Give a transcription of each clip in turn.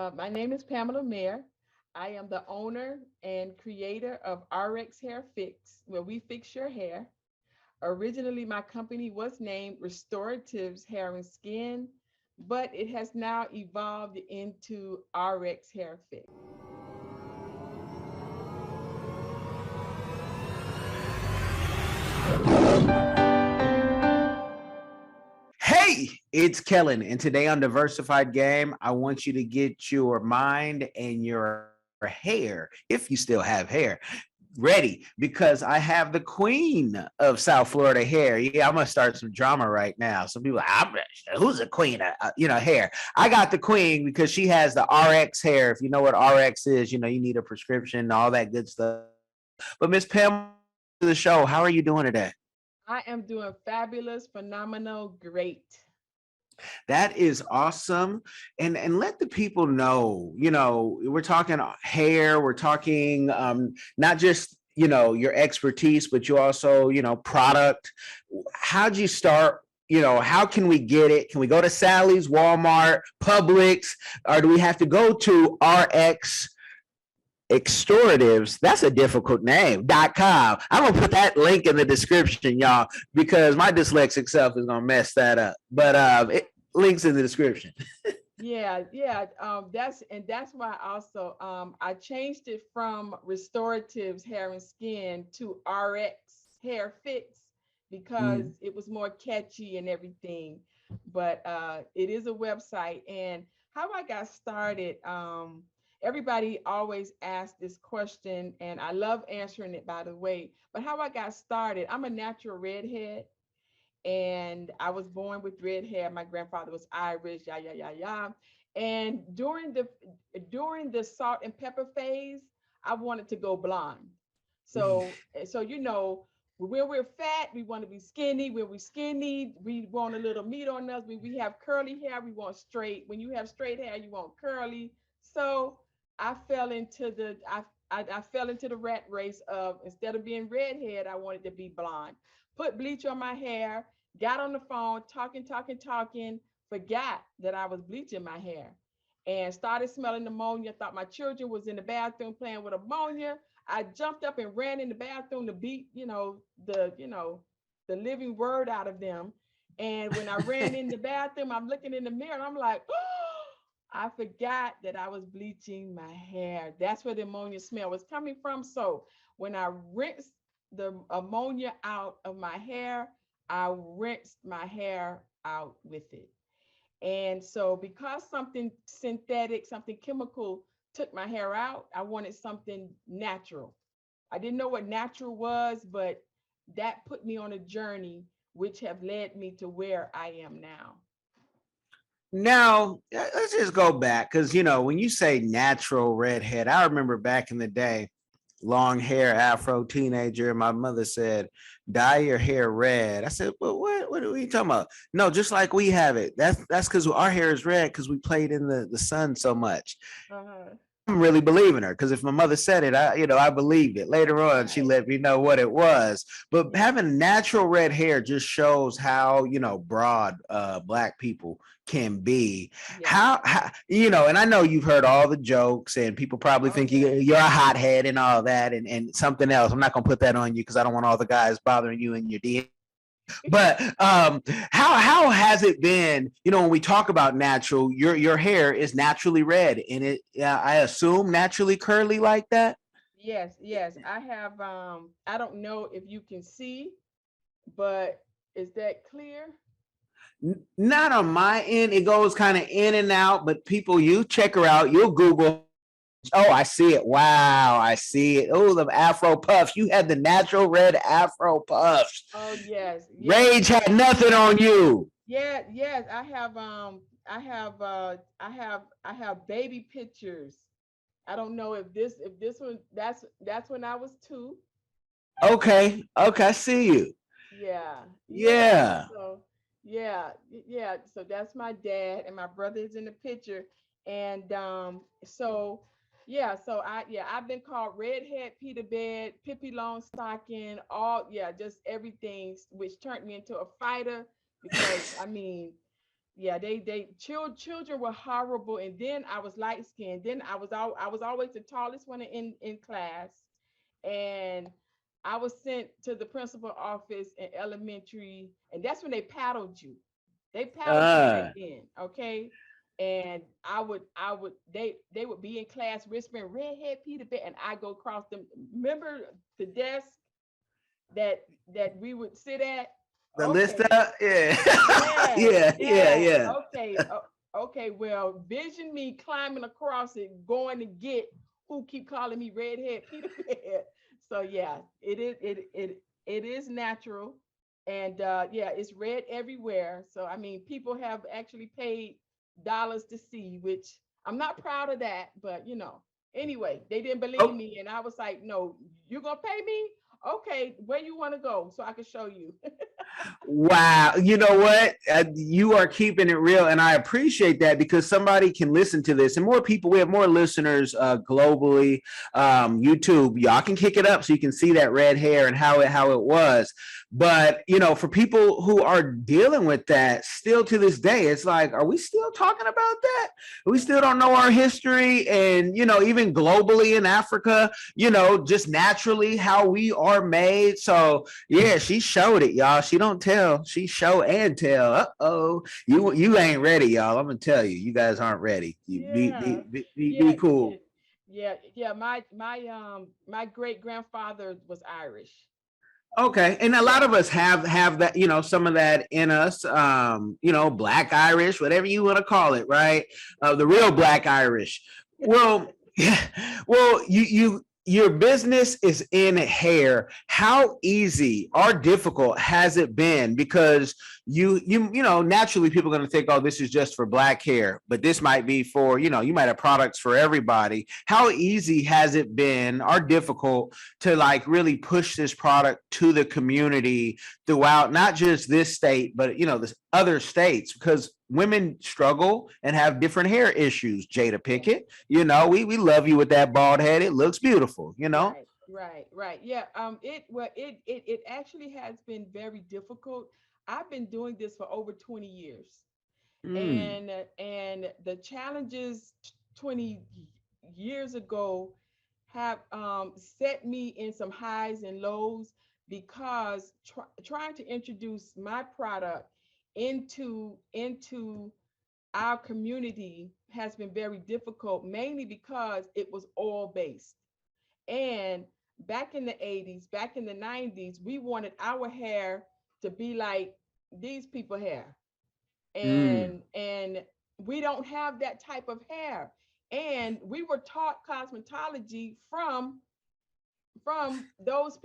My name is Pamela Mayer. I am the owner and creator of RX Hair Fix, where we fix your hair. Originally, my company was named Restoratives Hair and Skin, but it has now evolved into RX Hair Fix. Hey, it's Kellen, and today on Diversified Game, I want you to get your mind and your hair, if you still have hair, ready because I have the queen of South Florida hair. Yeah, I'm gonna start some drama right now. Some people, who's the queen of hair? I got the queen because she has the RX hair. If you know what RX is, you need a prescription, all that good stuff. But Miss Pam, to the show, how are you doing today? I am doing fabulous, phenomenal, great. That is awesome. And let the people know, we're talking hair, we're talking not just your expertise, but you also, product. How'd you start? How can we get it? Can we go to Sally's, Walmart, Publix, or do we have to go to RX Extoratives? That's a difficult name.com. I'm gonna put that link in the description, y'all, because my dyslexic self is gonna mess that up. But links in the description. Yeah. That's why also I changed it from Restoratives Hair and Skin to RX Hair Fix because Mm. it was more catchy and everything. But it is a website. And how I got started, everybody always asks this question, and I love answering it, by the way. But how I got started, I'm a natural redhead, and I was born with red hair. My grandfather was Irish, yeah. And during the salt and pepper phase, I wanted to go blonde. So when we're fat, we want to be skinny. When we're skinny, we want a little meat on us. When we have curly hair, we want straight. When you have straight hair, you want curly. So I fell into the I fell into the rat race of, instead of being redhead, I wanted to be blonde. Put bleach on my hair, got on the phone, talking, forgot that I was bleaching my hair, and started smelling ammonia. Thought my children was in the bathroom playing with ammonia. I jumped up and ran in the bathroom to beat, the living word out of them. And when I ran in the bathroom, I'm looking in the mirror and I'm like, oh, I forgot that I was bleaching my hair. That's where the ammonia smell was coming from. So when I rinsed the ammonia out of my hair, I rinsed my hair out with it. And so, because something synthetic, something chemical took my hair out, I wanted something natural. I didn't know what natural was, but that put me on a journey which have led me to where I am now. Now, let's just go back because, when you say natural redhead, I remember back in the day, long hair, afro teenager, and my mother said, dye your hair red. I said, well, what are we talking about? No, just like we have it. That's because our hair is red because we played in the sun so much. Uh-huh. I'm really believing her because if my mother said it, I believed it. Later on, she Right. let me know what it was. But Yeah. having natural red hair just shows how broad black people can be. Yes. How and I know you've heard all the jokes, and people probably Oh think yeah. you're a hothead and all that, and something else. I'm not gonna put that on you because I don't want all the guys bothering you in your DM. But how has it been? When we talk about natural, your hair is naturally red, and I assume naturally curly like that. Yes. I have I don't know if you can see, but is that clear? Not on my end. It goes kind of in and out. But people, you check her out. You'll Google. Oh, I see it. Wow, I see it. Oh, the Afro puffs. You had the natural red Afro puffs. Oh yes. Rage had nothing on you. Yes. I have baby pictures. I don't know if this one, that's when I was two. Okay, I see you. Yeah. Yeah. So so that's my dad, and my brother is in the picture. And I've been called redhead, Peter Bed, Pippi Longstocking, just everything, which turned me into a fighter because I mean, Yeah, children were horrible, and then I was light skinned. Then I was always the tallest one in class, and I was sent to the principal office in elementary, and that's when they paddled you. They paddled you back Uh, then, okay? And they would be in class whispering Redhead Peter Pan, and I go across them. Remember the desk that we would sit at? the list Okay, up, yeah, yes, yeah, yeah, yes. yeah. Okay. Okay. Well, vision me climbing across it, going to get who keep calling me Redhead Peter Pan. So yeah, it is natural, and yeah, it's red everywhere. So I mean, people have actually paid dollars to see, which I'm not proud of that, but you know. Anyway, they didn't believe Oh, me, and I was like, "No, you're gonna pay me? Okay, where you want to go so I can show you." wow. You know what? You are keeping it real. And I appreciate that because somebody can listen to this and more people. We have more listeners globally. YouTube, y'all can kick it up so you can see that red hair and how it was. But, you know, for people who are dealing with that still to this day, it's like, are we still talking about that? We Yeah. still don't know our history. And, you know, even globally in Africa, you know, just naturally how we are made. So, yeah, she showed it, y'all. She don't tell. She show and tell. Uh-oh. You ain't ready, y'all. I'm gonna tell you. You guys aren't ready. You Yeah. be Yeah, cool. yeah, yeah. My great grandfather was Irish. Okay. And a lot Yeah, of us have that, you know, some of that in us. You know, black Irish, whatever you want to call it, right? The real black Irish. Well, yeah. Well, your business is in hair. How easy or difficult has it been? Because you know, naturally people are going to think, oh, this is just for black hair, but this might be for, you know, you might have products for everybody. How easy has it been or difficult to like really push this product to the community throughout not just this state, but you know, this other states? Because women struggle and have different hair issues. Jada yeah. Pickett, you know, we love you with that bald head. It looks beautiful, you know. Right. Yeah. It actually has been very difficult. I've been doing this for over 20 years, Mm, and the challenges 20 years ago have set me in some highs and lows because trying to introduce my product into our community has been very difficult, mainly because it was oil based. And back in the 80s, back in the 90s, we wanted our hair to be like these people hair. mm, And we don't have that type of hair. And we were taught cosmetology from those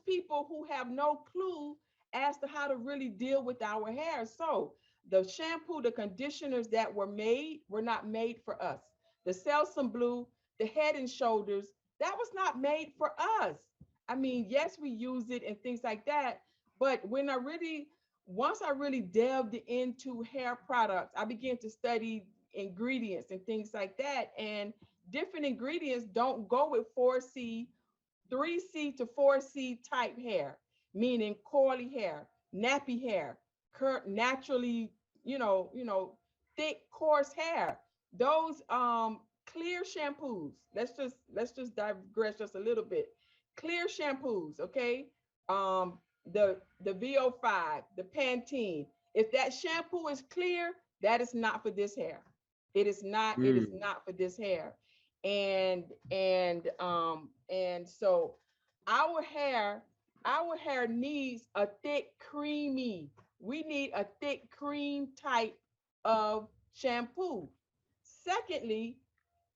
people who have no clue as to how to really deal with our hair. So the shampoo, the conditioners that were not made for us. The Selsun Blue, the Head and Shoulders, that was not made for us. I mean, yes, we use it and things like that, but once I really delved into hair products, I began to study ingredients and things like that. And different ingredients don't go with 4C, 3C to 4C type hair, meaning coily hair, nappy hair, naturally, thick, coarse hair. Those clear shampoos. Let's just digress just a little bit. Clear shampoos, okay? Um, the VO5, the Pantene. If that shampoo is clear, that is not for this hair. It is mm, not for this hair. And so our hair our hair needs a thick creamy, we need a thick cream type of shampoo. Secondly,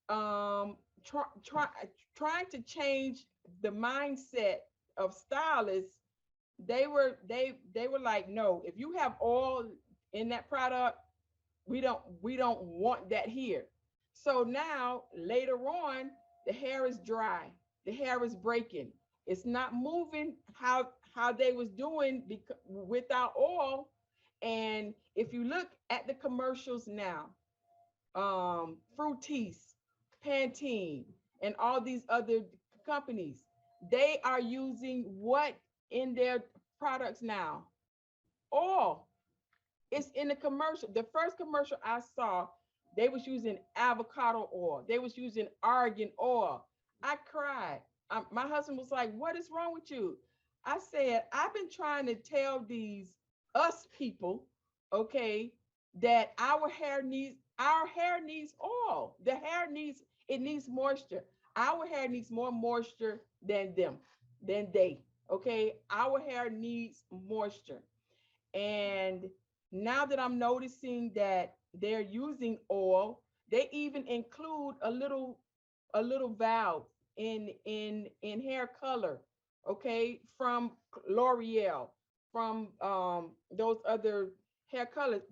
try, try, trying to change the mindset of stylists. They were like, no, if you have oil in that product, we don't want that here. So now later on, the hair is dry, the hair is breaking, it's not moving how they was doing without oil. And if you look at the commercials now, Fructis, Pantene, and all these other companies, they are using what in their products now? Oil. It's in the commercial. The first commercial I saw, they was using avocado oil. They was using argan oil. I cried. My husband was like, "What is wrong with you?" I said, "I've been trying to tell these us people, okay, that our hair needs oil. The hair needs it needs moisture. Our hair needs more moisture than them, than they. Okay, our hair needs moisture." And now that I'm noticing that they're using oil, they even include a little valve in hair color, okay, from L'Oreal, from those other hair colors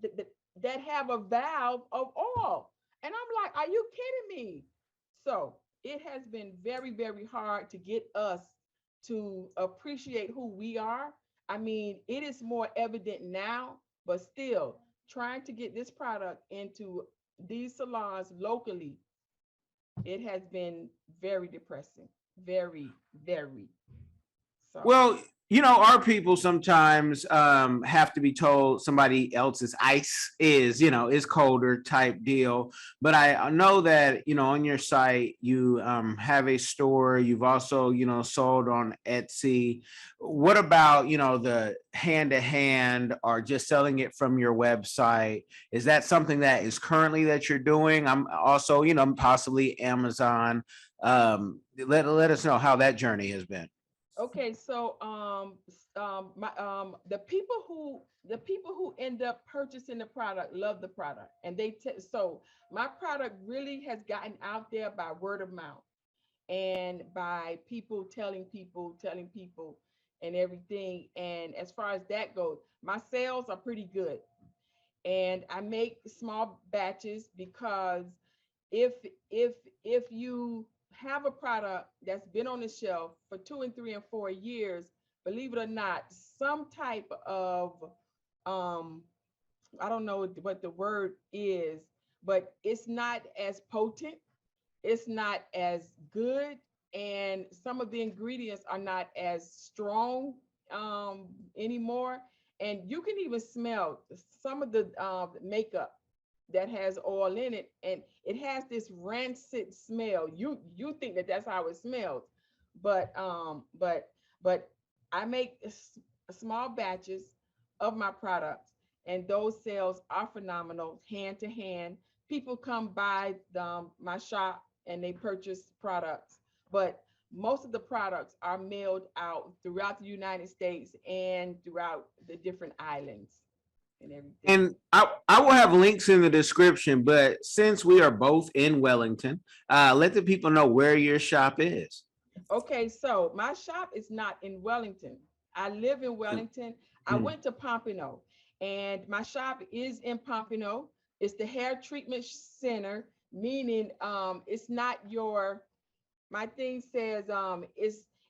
that have a valve of oil. And I'm like, are you kidding me? So it has been very, very hard to get us to appreciate who we are. I mean, it is more evident now, but still trying to get this product into these salons locally, it has been very depressing. Very, very. So, Well, our people sometimes have to be told somebody else's ice is colder type deal. But I know that on your site you have a store. You've also sold on Etsy. What about the hand to hand or just selling it from your website? Is that something that is currently that you're doing? I'm also possibly Amazon. Let us know how that journey has been. okay, so my the people who end up purchasing the product love the product, and so my product really has gotten out there by word of mouth and by people telling people and everything. And as far as that goes, my sales are pretty good, and I make small batches because if if if you have a product that's been on the shelf for 2 and 3 and 4 years, believe it or not, some type of um I don't know what the word is, but it's not as potent, it's not as good, and some of the ingredients are not as strong anymore. And you can even smell some of the makeup that has oil in it, and it has this rancid smell. You think that that's how it smells, but but I make small batches of my products, and those sales are phenomenal, hand to hand. People come by my shop and they purchase products, but most of the products are mailed out throughout the United States and throughout the different islands and everything. And I will have links in the description, but since we are both in Wellington, let the people know where your shop is. Okay, so my shop is not in Wellington. I live in Wellington. I Mm. went to Pompano, and my shop is in Pompano. It's the hair treatment center, meaning it's not your my thing says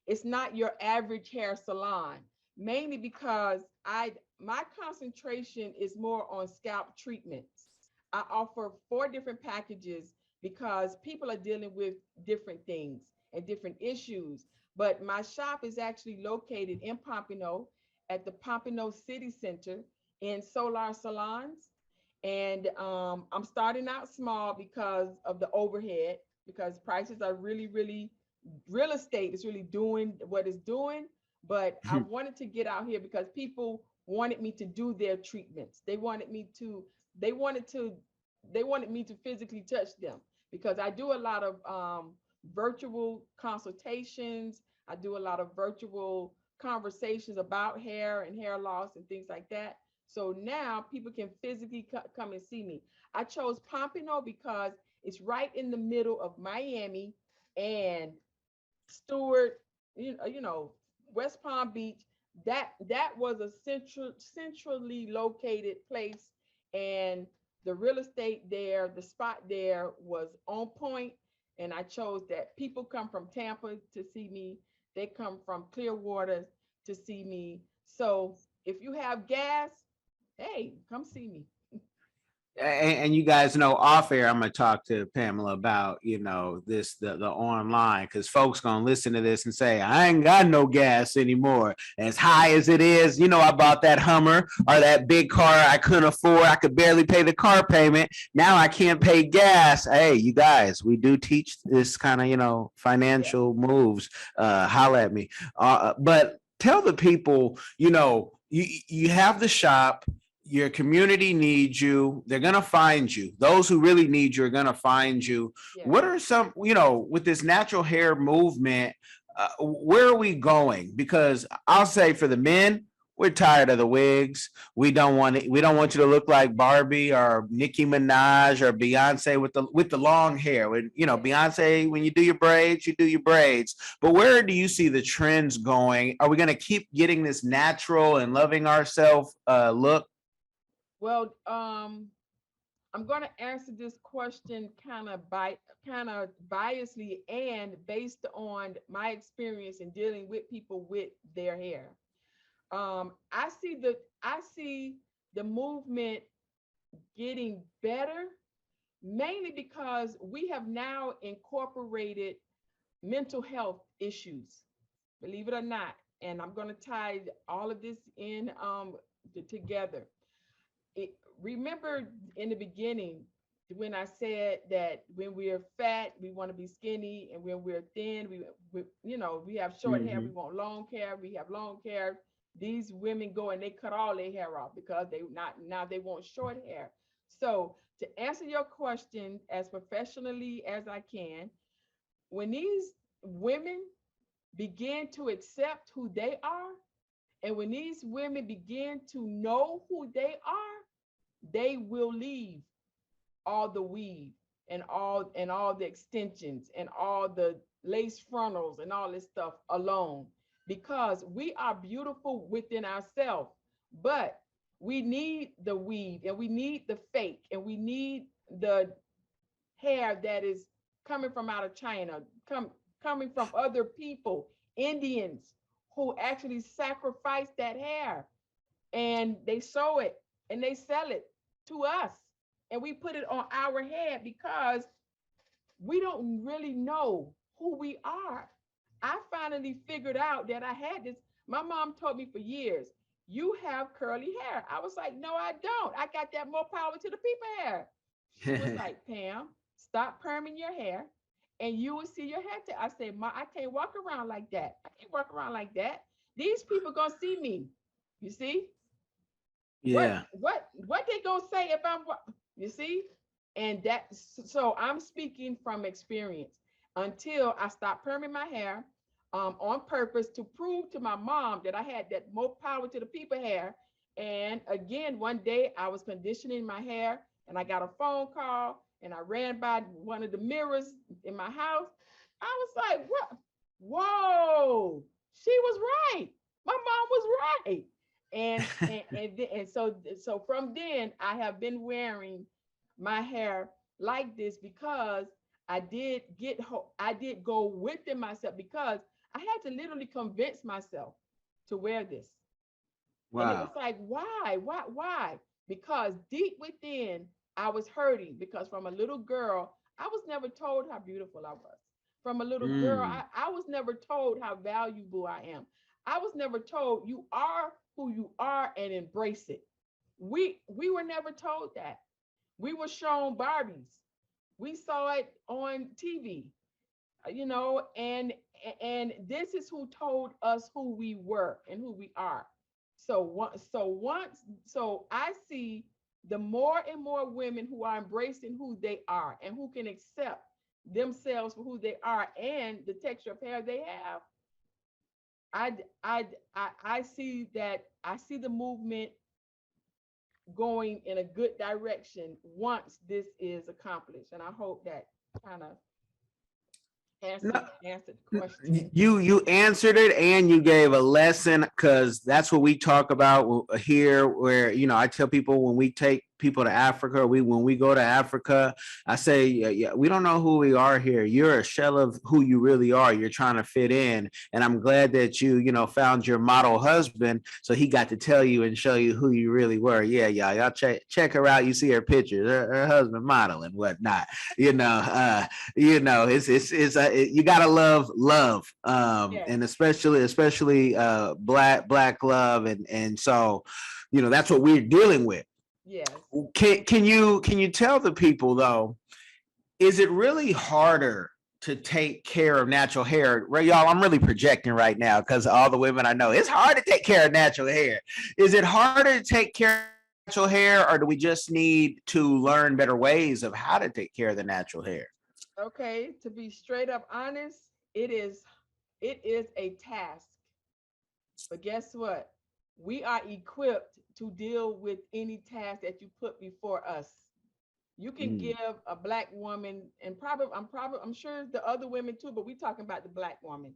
it's not your average hair salon, mainly because I my concentration is more on scalp treatments. I offer 4 different packages because people are dealing with different things and different issues. But my shop is actually located in Pompano at the Pompano City Center in Solar Salons. And I'm starting out small because of the overhead, because prices are really, really, real estate is really doing what it's doing. But I wanted to get out here because people wanted me to do their treatments. They wanted to, they wanted me to physically touch them, because I do a lot of virtual consultations. I do a lot of virtual conversations about hair and hair loss and things like that. So now people can physically come and see me. I chose Pompano because it's right in the middle of Miami and Stewart, West Palm Beach. That was a centrally located place, and the real estate there, the spot there was on point, and I chose that. People come from Tampa to see me. They come from Clearwater to see me. So if you have gas, hey, come see me. and you guys know off air, I'm gonna talk to Pamela about, this, the online, because folks gonna listen to this and say, I ain't got no gas anymore. As high as it is, I bought that Hummer or that big car I couldn't afford. I could barely pay the car payment. Now I can't pay gas. Hey, you guys, we do teach this kind of, Yeah. financial moves. Holla at me. But tell the people, you have the shop, your community needs you. They're going to find you. Those who really need you are going to find you. Yeah. What are some, with this natural hair movement, where are we going? Because I'll say for the men, we're tired of the wigs. We don't want you to look like Barbie or Nicki Minaj or Beyonce with the long hair. Yeah. Beyonce, when you do your braids, you do your braids. But where do you see the trends going? Are we going to keep getting this natural and loving ourselves look? Well, I'm going to answer this question kind of biasly and based on my experience in dealing with people with their hair. I see the movement getting better, mainly because we have now incorporated mental health issues, believe it or not. And I'm going to tie all of this in together. It, remember in the beginning when I said that when we're fat, we want to be skinny, and when we're thin, we have short hair, we Mm-hmm. want long hair, we have long hair. These women go and they cut all their hair off because they not now they want short hair. So to answer your question as professionally as I can, when these women begin to accept who they are, and when these women begin to know who they are, they will leave all the weave and all the extensions and all the lace frontals and all this stuff alone, because we are beautiful within ourselves, but we need the weave and we need the fake and we need the hair that is coming from out of China, coming from other people, Indians who actually sacrifice that hair and they sew it and they sell it to us, and we put it on our head because we don't really know who we are. I finally figured out that I had this. My mom told me for years, you have curly hair. I was like, no, I don't. I got that more power to the people hair. She was like, Pam, stop perming your hair and you will see your hair. I said, Ma, I can't walk around like that. I can't walk around like that. These people gonna see me. You see? what Yeah. what they gonna say if I'm you see? And that, so I'm speaking from experience. Until I stopped perming my hair on purpose to prove to my mom that I had that more power to the people hair. And again, one day I was conditioning my hair and I got a phone call and I ran by one of the mirrors in my house. I was like, what? Whoa, she was right. My mom was right. And from then I have been wearing my hair like this because I did go within myself because I had to literally convince myself to wear this. And it was Wow. like, why? Because deep within, I was hurting because from a little girl, I was never told how beautiful I was. From a little girl, Mm. I was never told how valuable I am. I was never told you are who you are and embrace it. We were never told that. We were shown Barbies. We saw it on TV, and this is who told us who we were and who we are. So I see the more and more women who are embracing who they are and who can accept themselves for who they are and the texture of hair they have. I see the movement going in a good direction once this is accomplished, and I hope that kind of No, answered the question. you answered it and you gave a lesson, because that's what we talk about here, where I tell people when we take people to Africa. When we go to Africa, I say, yeah, yeah, we don't know who we are here. You're a shell of who you really are. You're trying to fit in, and I'm glad that you found your model husband, so he got to tell you and show you who you really were. Yeah, y'all check her out. You see her pictures, her husband model and whatnot. You gotta love, Yes, and especially black love, and so that's what we're dealing with. yes. Can you tell the people though, is it really harder to take care of natural hair? Right, y'all, I'm really projecting right now because all the women I know, it's hard to take care of natural hair. Is it harder to take care of natural hair, or do we just need to learn better ways of how to take care of the natural hair? Okay, to be straight up honest, it is a task. But guess what? We are equipped to deal with any task that you put before us. You can Mm, give a black woman, and I'm sure the other women too, but we talking about the black woman.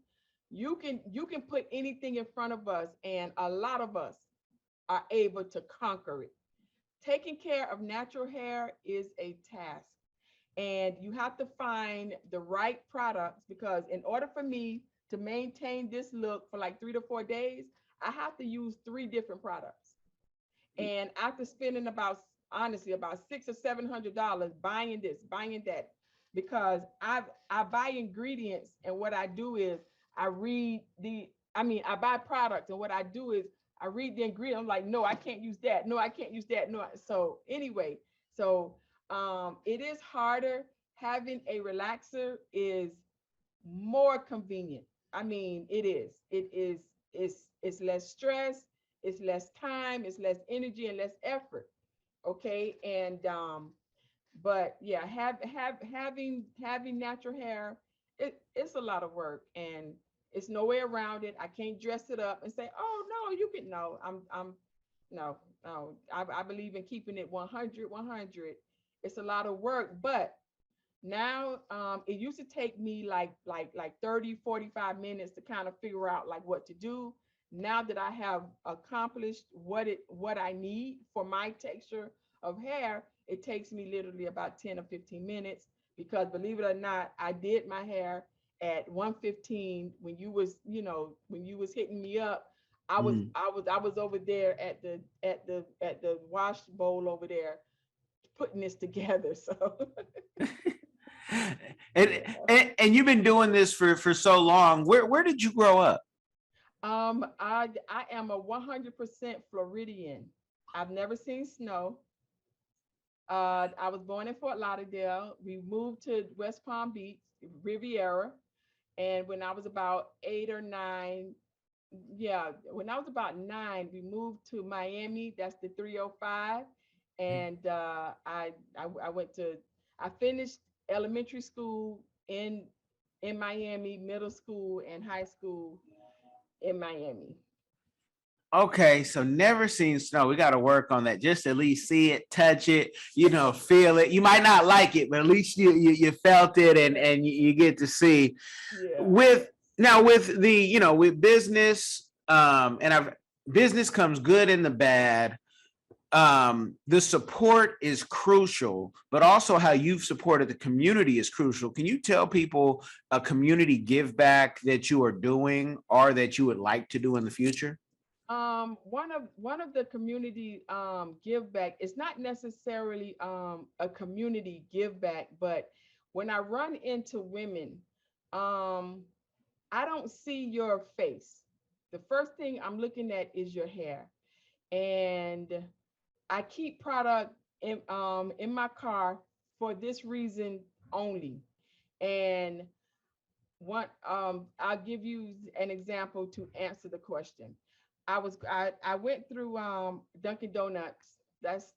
You can put anything in front of us, and a lot of us are able to conquer it. Taking care of natural hair is a task, and you have to find the right products, because in order for me to maintain this look for like 3 to 4 days, I have to use three different products. And after spending about, honestly, about $600 or $700 buying this, buying that, because I buy ingredients, and what I do is I read the, I mean, I buy products, and what I do is I read the ingredient. I'm like, no, I can't use that. No, I can't use that. No. So anyway, so it is harder. Having a relaxer is more convenient. I mean, it is. It is. It's less stress. It's less time. It's less energy and less effort. Okay, and but yeah, having natural hair, it's a lot of work, and it's no way around it. I can't dress it up and say, oh no, you can. No, I'm no, no. I believe in keeping it 100, 100. It's a lot of work, but now it used to take me like 30, 45 minutes to kind of figure out like what to do. Now that I have accomplished what I need for my texture of hair, it takes me literally about 10 or 15 minutes, because believe it or not, I did my hair at 1:15 when you was hitting me up. I was mm. I was I was over there at the wash bowl over there putting this together. So and, yeah. and you've been doing this for so long. Where did you grow up? I am a 100% Floridian. I've never seen snow. I was born in Fort Lauderdale. We moved to West Palm Beach, Riviera, and when I was about 8 or 9, yeah, when I was about 9, we moved to Miami. That's the 305, and I went to I finished elementary school in Miami, middle school and high school in Miami. Okay, so never seen snow. We got to work on that. Just at least see it, touch it, feel it. You might not like it, but at least you felt it, and you get to see. Yeah. With now with the with business, and I've business comes good and the bad. The support is crucial, but also how you've supported the community is crucial. Can you tell people a community give back that you are doing or that you would like to do in the future? One of the community give back, it's not necessarily a community give back, but when I run into women, um I don't see your face. The first thing I'm looking at is your hair. And I keep product in my car for this reason only. And I'll give you an example to answer the question. I went through Dunkin' Donuts. That's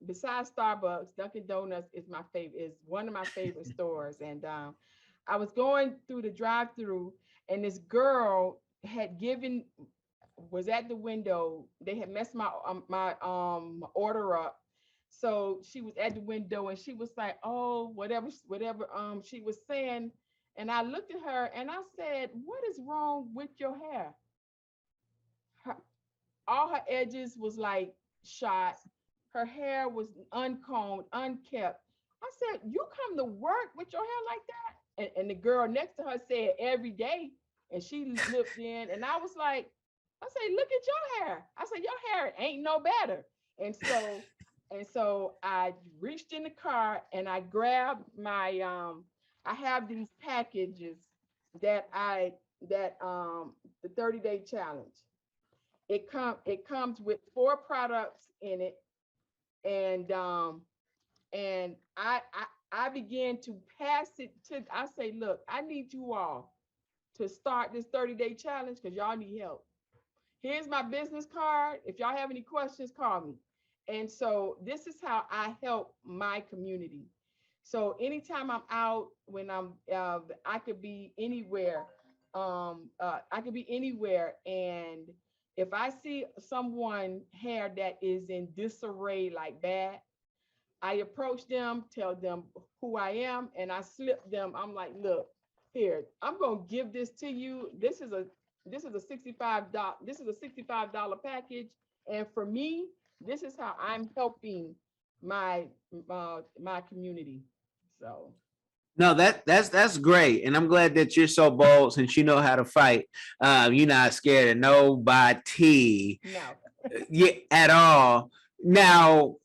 besides Starbucks, Dunkin' Donuts is one of my favorite stores. And I was going through the drive-through, and this girl had given was at the window. They had messed my order up. So she was at the window, and she was like, "Oh, whatever she was saying." And I looked at her and I said, "What is wrong with your hair?" Her, all her edges was like shot. Her hair was uncombed, unkept. I said, "You come to work with your hair like that?" And the girl next to her said, "Every day." And she looked in, and I was like, I said, "Look at your hair." I said, "Your hair ain't no better." And so I reached in the car and I grabbed my I have these packages that I that the 30-day challenge. It comes with 4 products in it, and I began to pass it to. I say, "Look, I need you all to start this 30-day challenge because y'all need help. Here's my business card. If y'all have any questions, call me." And so this is how I help my community. So anytime I'm out, when I could be anywhere. I could be anywhere, and if I see someone hair that is in disarray, like bad, I approach them, tell them who I am, and I slip them. I'm like, "Look, here, I'm gonna give this to you. This is a $65 package, and for me, this is how I'm helping my my community." So No, that's great, and I'm glad that you're so bold since you know how to fight. You're not scared of nobody, no. yeah, at all. Now,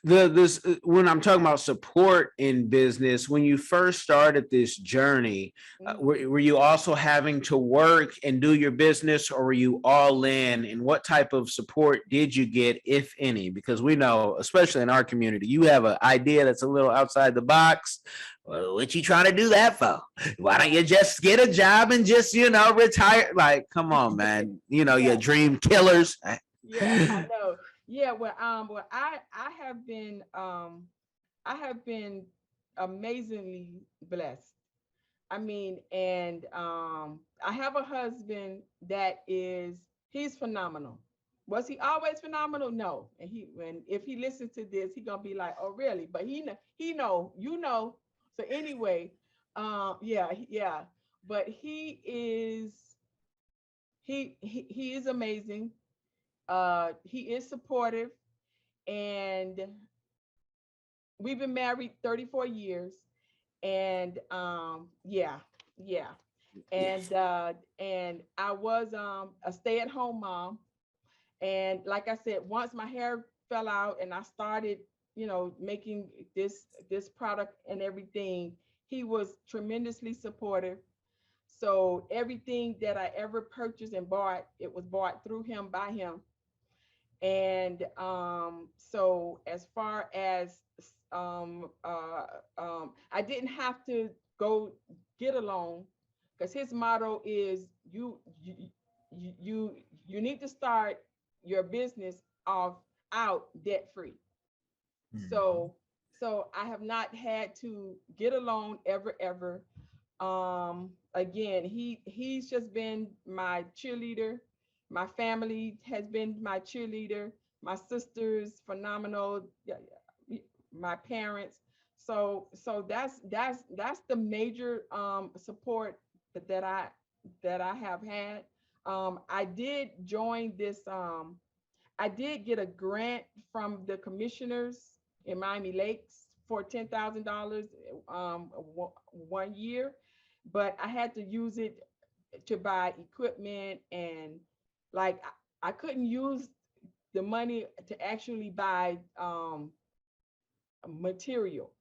the this when I'm talking about support in business, when you first started this journey, Mhm. were you also having to work and do your business, or were you all in? And what type of support did you get, if any? Because we know, especially in our community, you have an idea that's a little outside the box. Well, what you trying to do that for? Why don't you just get a job and just, retire? Like, come on, man. Your Yeah, dream killers. yeah, I know. Yeah, well, I have been amazingly blessed. I mean, and I have a husband that he's phenomenal. Was he always phenomenal? No. And if he listens to this, he gonna be like, "Oh, really?" But he know, you know. So anyway, yeah, yeah. But he is amazing. He is supportive, and we've been married 34 years. And yeah, yeah. And I was a stay-at-home mom. And like I said, once my hair fell out and I started, making this product and everything, he was tremendously supportive. So everything that I ever purchased and bought, it was bought through him, by him. And so as far as I didn't have to go get a loan, because his motto is, you need to start your business off out debt free. Mhm. So I have not had to get a loan ever. Again, he's just been my cheerleader. My family has been my cheerleader. My sisters, phenomenal. Yeah, yeah, my parents. So that's the major support that I have had. I did join this. I did get a grant from the commissioners in Miami Lakes for $10,000 one year, but I had to use it to buy equipment, and like I couldn't use the money to actually buy material.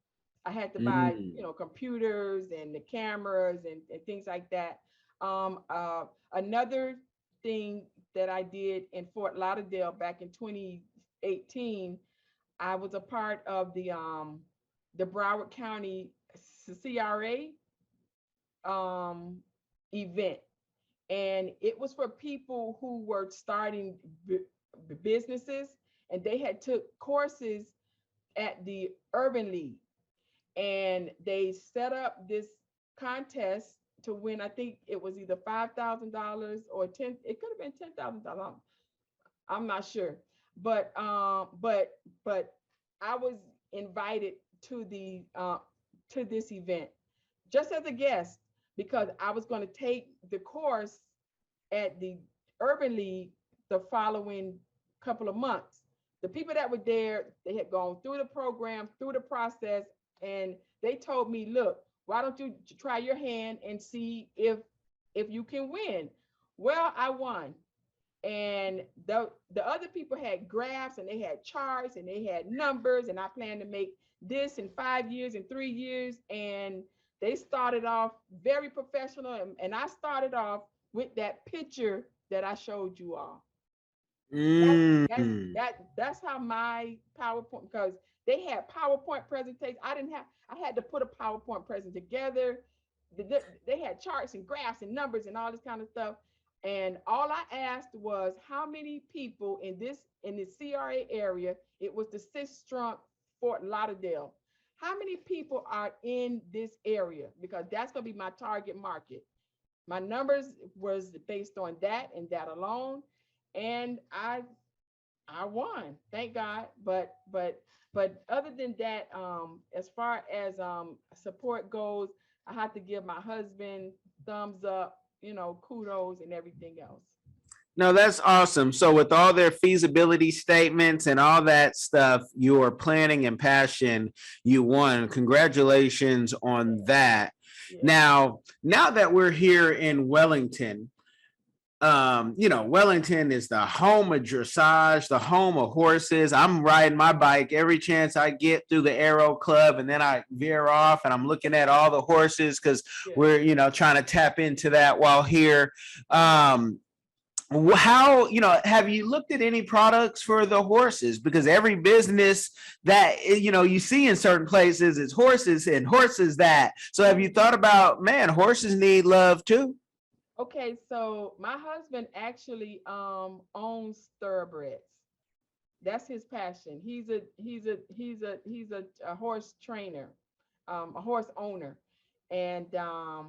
I had to buy, Mm. computers and the cameras and things like that. Another thing that I did in Fort Lauderdale back in 2018, I was a part of the Broward County CRA um, event, and it was for people who were starting businesses, and they had took courses at the Urban League, and they set up this contest to win. I think it was either $5,000 or ten. It could have been $10,000. I'm not sure, but I was invited to this event just as a guest, because I was going to take the course at the Urban League the following couple of months. the people that were there, they had gone through the program, through the process, and they told me, look, why don't you try your hand and see if you can win? Well, I won. And the other people had graphs and they had charts and they had numbers, and I plan to make this in 5 years and 3 years. And they started off very professional, and I started off with that picture that I showed you all. That's that's Mm. that's how my PowerPoint, because they had PowerPoint presentations. I didn't have, I had to put a PowerPoint present together. They had charts and graphs and numbers and all this kind of stuff. And all I asked was how many people in the CRA area, it was the Sistrunk Fort Lauderdale. How many people are in this area? Because that's gonna be my target market. My numbers was based on that and that alone. And I won, thank God. But other than that, as far as support goes, I have to give my husband thumbs up, kudos and everything else. No, that's awesome. So, with all their feasibility statements and all that stuff, your planning and passion, you won. Congratulations on Yeah, that. yeah, Now that we're here in Wellington, Wellington is the home of dressage, the home of horses. I'm riding my bike every chance I get through the Aero Club, and then I veer off and I'm looking at all the horses because yeah. we're, trying to tap into that while here. Um, how, have you looked at any products for the horses? Because every business that you see in certain places is horses and horses that. So have you thought about, man, horses need love too? Okay, so my husband actually owns thoroughbreds. That's his passion. He's a horse trainer, a horse owner. And a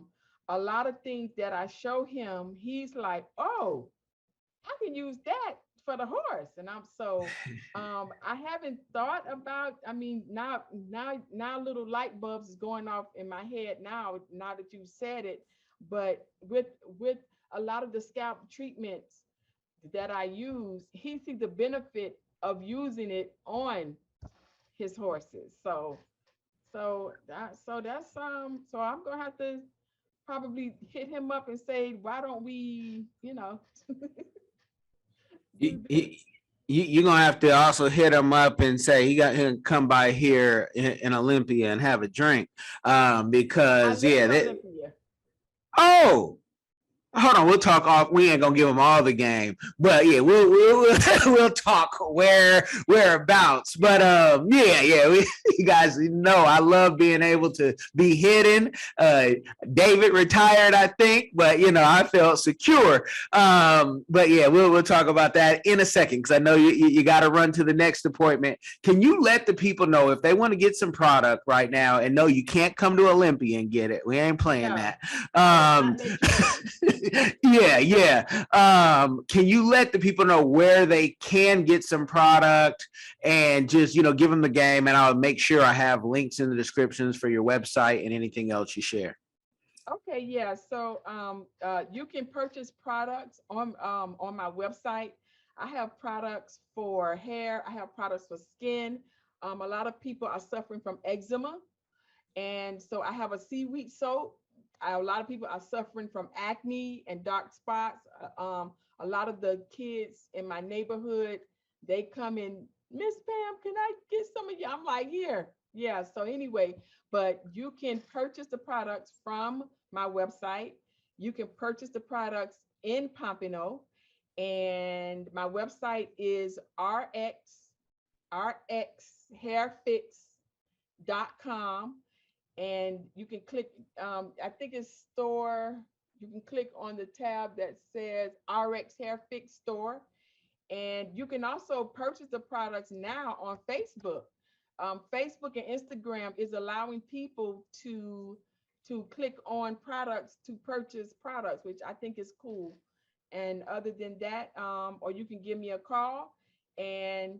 lot of things that I show him, he's like, oh, I can use that for the horse. And I'm so I haven't thought about, I mean, now little light bulbs is going off in my head now that you said it. But with a lot of the scalp treatments that I use, he sees the benefit of using it on his horses. So I'm gonna have to probably hit him up and say, why don't we, do You, this? you, you're gonna have to also hit him up and say he got him come by here in Olympia and have a drink. I Because live yeah, in that, Olympia. oh, hold on, we'll talk off. We ain't gonna give them all the game, but yeah, we'll we'll talk whereabouts. But yeah, you guys know I love being able to be hidden. David retired, I think, but I felt secure. But yeah, we'll talk about that in a second because I know you got to run to the next appointment. Can you let the people know if they want to get some product right now? And no, you can't come to Olympia and get it. We ain't playing No, that. that's not Lake George. Yeah. Can you let the people know where they can get some product and just, give them the game, and I'll make sure I have links in the descriptions for your website and anything else you share. Okay, yeah. So you can purchase products on my website. I have products for hair. I have products for skin. A lot of people are suffering from eczema, and so I have a seaweed soap. A lot of people are suffering from acne and dark spots. A lot of the kids in my neighborhood, they come in, Miss Pam, can I get some of you? I'm like, here. Yeah. So anyway, but you can purchase the products from my website. You can purchase the products in Pompano. And my website is rxhairfix.com, and you can click, I think it's store. You can click on the tab that says RX Hair Fix Store. And you can also purchase the products now on Facebook. Facebook and Instagram is allowing people to click on products to purchase products, which I think is cool. And other than that, or you can give me a call and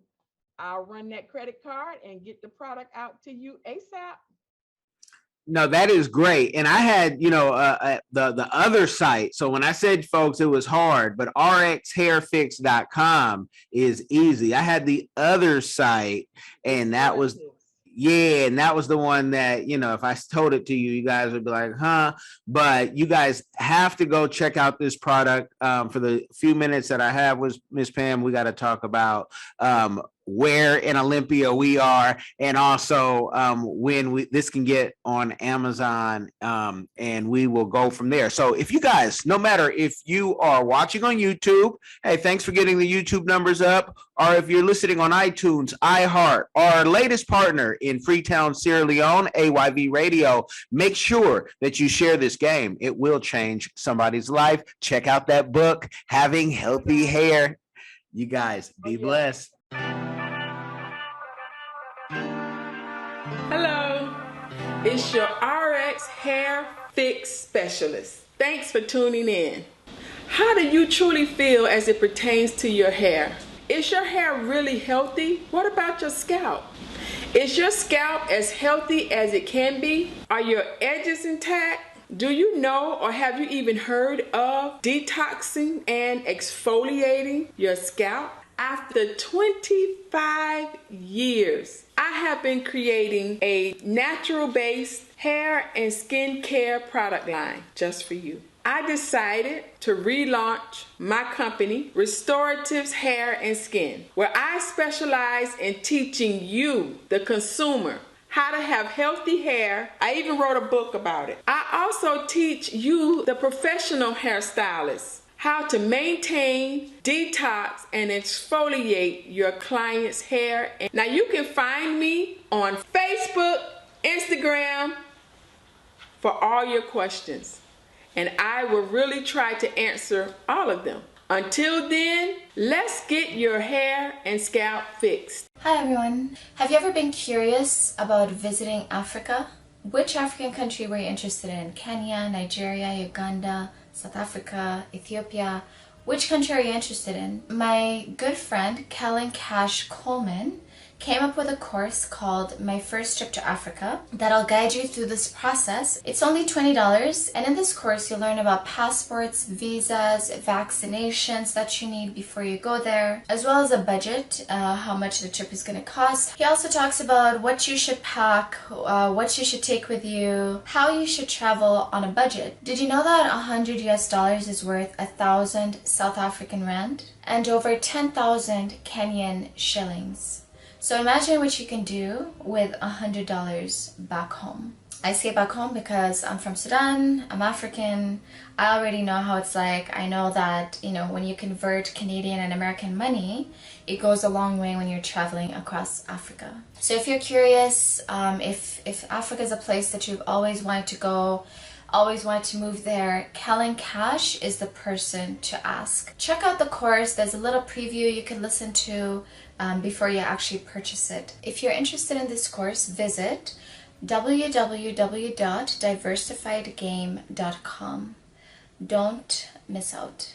I'll run that credit card and get the product out to you ASAP. No, that is great. And I had, the other site. So when I said, folks, it was hard, but rxhairfix.com is easy. I had the other site, and that was, Restorative. yeah, and that was the one that, if I told it to you, you guys would be like, huh? But you guys have to go check out this product. For the few minutes that I have with Miss Pam, we got to talk about where in Olympia we are, and also when this can get on Amazon, and we will go from there. So if you guys, no matter if you are watching on YouTube, hey, thanks for getting the YouTube numbers up, or if you're listening on iTunes, iHeart, our latest partner in Freetown, Sierra Leone, AYV Radio, make sure that you share this game. It will change somebody's life. Check out that book, Having Healthy Hair. You guys, be blessed. Hello, it's your RX Hair Fix Specialist. Thanks for tuning in. How do you truly feel as it pertains to your hair? Is your hair really healthy? What about your scalp? Is your scalp as healthy as it can be? Are your edges intact? Do you know, or have you even heard of detoxing and exfoliating your scalp? After 25 years, I have been creating a natural-based hair and skincare product line just for you. I decided to relaunch my company, Restoratives Hair and Skin, where I specialize in teaching you, the consumer, how to have healthy hair. I even wrote a book about it. I also teach you, the professional hairstylist, how to maintain, detox, and exfoliate your client's hair. Now you can find me on Facebook, Instagram for all your questions, and I will really try to answer all of them. Until then, let's get your hair and scalp fixed. Hi everyone. Have you ever been curious about visiting Africa? Which African country were you interested in? Kenya, Nigeria, Uganda, South Africa, Ethiopia? Which country are you interested in? My good friend, Kellen Cash Coleman, came up with a course called My First Trip to Africa that'll guide you through this process. It's only $20, and in this course you'll learn about passports, visas, vaccinations that you need before you go there, as well as a budget, how much the trip is going to cost. He also talks about what you should pack, what you should take with you, how you should travel on a budget. Did you know that $100 is worth 1,000 South African rand and over 10,000 Kenyan shillings? So imagine what you can do with $100 back home. I say back home because I'm from Sudan, I'm African, I already know how it's like. I know that, when you convert Canadian and American money, it goes a long way when you're traveling across Africa. So if you're curious, if Africa is a place that you've always wanted to go, always wanted to move there, Kellen Cash is the person to ask. Check out the course. There's a little preview you can listen to before you actually purchase it. If you're interested in this course, visit www.diversifiedgame.com. Don't miss out.